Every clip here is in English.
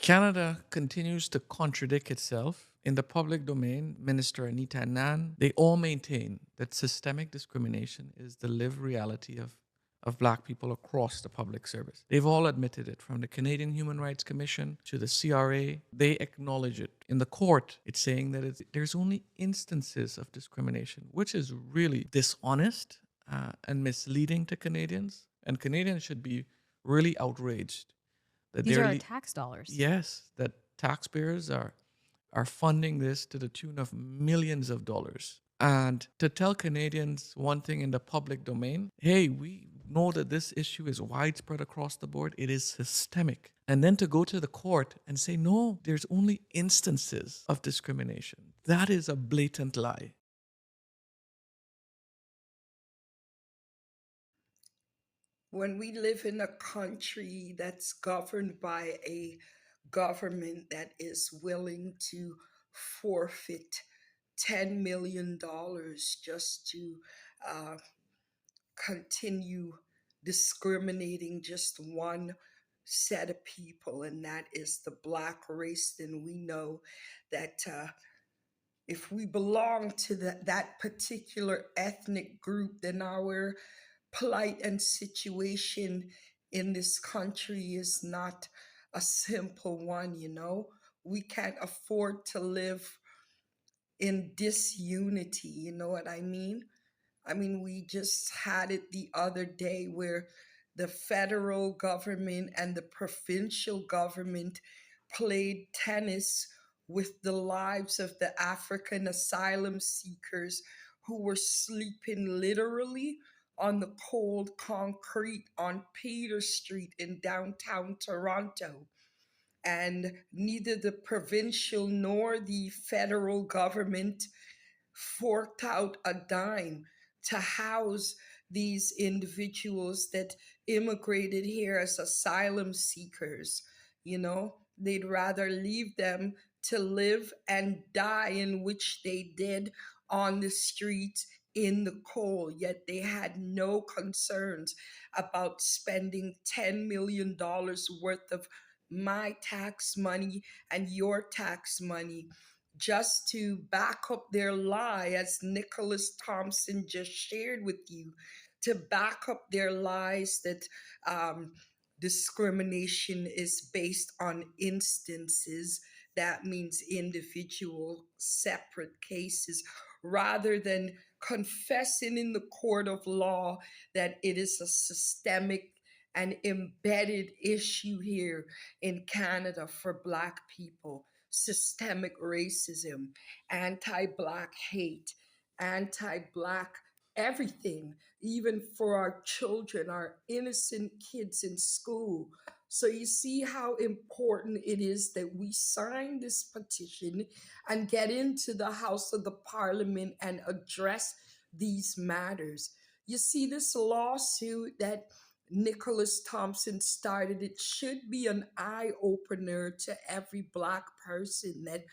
Canada continues to contradict itself. In the public domain, Minister Anita Anand, they all maintain that systemic discrimination is the lived reality of Black people across the public service. They've all admitted it, from the Canadian Human Rights Commission to the CRA. They acknowledge it. In the court, it's saying that there's only instances of discrimination, which is really dishonest and misleading to Canadians. And Canadians should be really outraged that These they're are our tax dollars. yes, that taxpayers are funding this to the tune of millions of dollars. And to tell Canadians one thing in the public domain, hey, we know that this issue is widespread across the board, it is systemic. And then to go to the court and say, no, there's only instances of discrimination. That is a blatant lie. When we live in a country that's governed by a government that is willing to forfeit $10 million just to uh, continue discriminating just one set of people, and that is the Black race, then we know that if we belong to that particular ethnic group, then our plight and situation in this country is not a simple one. We can't afford to live in disunity, you know what I mean? I mean, we just had it the other day where the federal government and the provincial government played tennis with the lives of the African asylum seekers who were sleeping literally on the cold concrete on Peter Street in downtown Toronto. And neither the provincial nor the federal government forked out a dime to house these individuals that immigrated here as asylum seekers. They'd rather leave them to live and die in which they did on the streets in the cold, yet they had no concerns about spending $10 million worth of my tax money and your tax money just to back up their lie, as Nicholas Thompson just shared with you, to back up their lies that discrimination is based on instances. That means individual, separate cases, rather than confessing in the court of law that it is a systemic and embedded issue here in Canada for Black people: systemic racism, anti Black hate, anti Black everything, even for our children, our innocent kids in school. So you see how important it is that we sign this petition and get into the House of the Parliament and address these matters. You see, this lawsuit that Nicholas Thompson started, it should be an eye opener to every Black person that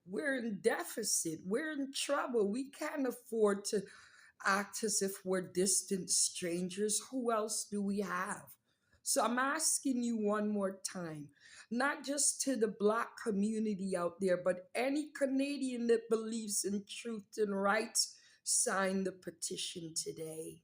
we're in deficit, we're in trouble, we can't afford to act as if we're distant strangers. Who else do we have? So I'm asking you one more time, not just to the Black community out there, but any Canadian that believes in truth and rights, sign the petition today.